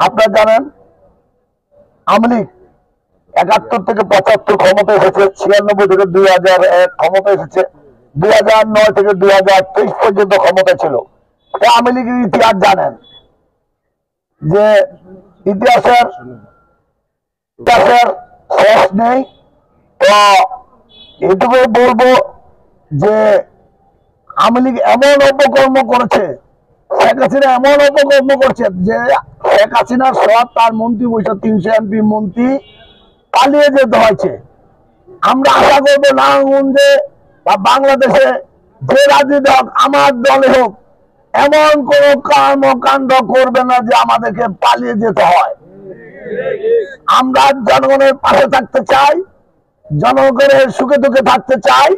আপনারা জানেন আওয়ামী লীগ ৭১ থেকে ৭৫ ক্ষমতা এসেছে, ৯৬ থেকে ২০০১ ক্ষমতা এসেছে, ২০০৯ থেকে ২০২৩ পর্যন্ত ক্ষমতা ছিল। আওয়ামী লীগের ইতিহাস জানেন যে ইতিহাসের শেষ নেই। তো এটুকু বলবো যে আওয়ামী লীগ এমন অপকর্ম করেছে, শেখ হাসিনা এমন অপকর্ম করছে যে শেখ হাসিনার সব তার মন্ত্রী বৈশ ৩০০ এমপি মন্ত্রী পালিয়ে যেতে হয়েছে। আমরা আশা করবো নারায়ণগঞ্জে বা বাংলাদেশে যে রাজনীতি হোক, আমার দলে হোক, এমন কোন কর্মকাণ্ড করবে না যে আমাদেরকে পালিয়ে যেতে হয়। আমরা জনগণের পাশে থাকতে চাই, জনগণের সুখে দুঃখে থাকতে চাই,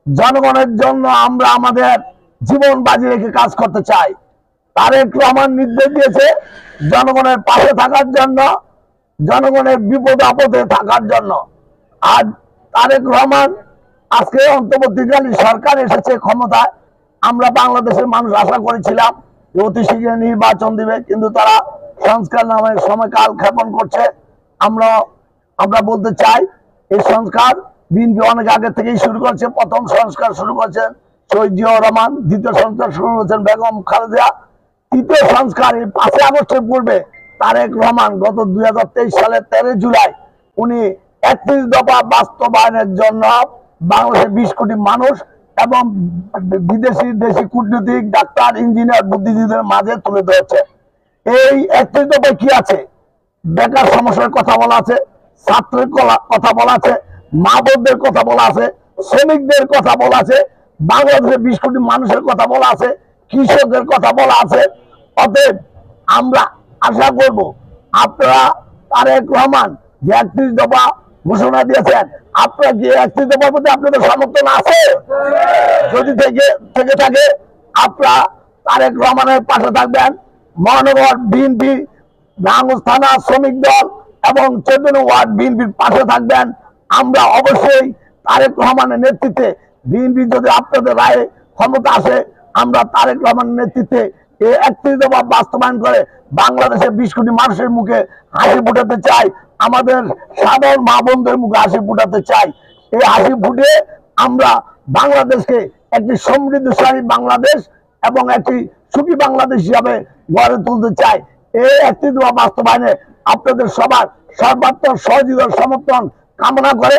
জনগণের জন্য আমরা আমাদের জীবন বাজি রেখে কাজ করতে চাই। তারেক রহমান নির্দেশ দিয়েছে জনগণের পাশে থাকার জন্য, জনগণের বিপদ আপদে থাকার জন্য। আর তারেক রহমান আজকে অন্তর্বর্তীকালীন সরকার এসেছে ক্ষমতায়, আমরা বাংলাদেশের মানুষ আশা করেছিলাম যে অতি শীঘ্র নির্বাচন দিবে, কিন্তু তারা সংস্কার নামে সময়কাল ক্ষেপণ করছে। আমরা বলতে চাই এই সংস্কার বিএনপি অনেক আগে থেকেই শুরু করেছে। প্রথম সংস্কার শুরু করেছেন শহীদ জিয়াউর রহমান, দ্বিতীয় সংস্কার শুরু করেছেন বেগম খালেদা, তৃতীয় সংস্কার 5 আগস্টের পূর্বে তারেক রহমান গত 2023 সালের 13 জুলাই উনি 31 দফা বাস্তবায়নের জন্য বাংলাদেশের 20 কোটি মানুষ এবং বিদেশি দেশি কূটনীতিক, ডাক্তার, ইঞ্জিনিয়ার, বুদ্ধিজীবীদের মাঝে তুলে ধরেছে। এই 31 দফায় কি আছে? বেকার সমস্যার কথা বলা আছে, ছাত্রের কথা বলা আছে, মা বোনদের কথা বলা আছে, শ্রমিকদের কথা বলা আছে, বাংলাদেশের 20 কোটি মানুষের কথা বলা আছে, কৃষকদের কথা বলা আছে। অতএব আমরা আশা করব আপনারা তারেক রহমান যে 31 দফা ঘোষণা দিয়েছেন, আপনারা কি 31 দফার প্রতি আপনাদের সমর্থন আছে? যদি থেকে থাকে আপনারা তারেক রহমানের পাশে থাকবেন। মহানগর বিএনপি, নারায়ণগঞ্জ থানা শ্রমিক দল এবং 14 ওয়ার্ড বিএনপির পাশে থাকবেন। আমরা অবশ্যই তারেক রহমানের নেতৃত্বে, বিএনপি যদি আপনাদের রায়ে ক্ষমতা আসে, আমরা তারেক রহমানের নেতৃত্বে এই 31 দফা বাস্তবায়ন করে বাংলাদেশের 20 কোটি মানুষের মুখে হাসি ফুটাতে চাই, আমাদের সাধারণ মা বোনদের মুখে হাসি ফুটাতে চাই। এই হাসি ফুটিয়ে আমরা বাংলাদেশকে একটি সমৃদ্ধশালী বাংলাদেশ এবং একটি সুখী বাংলাদেশ হিসাবে গড়ে তুলতে চাই। এই 31 দফা বাস্তবায়নে আপনাদের সবার সর্বাত্মক সহযোগিতার সমর্থন কামনা করে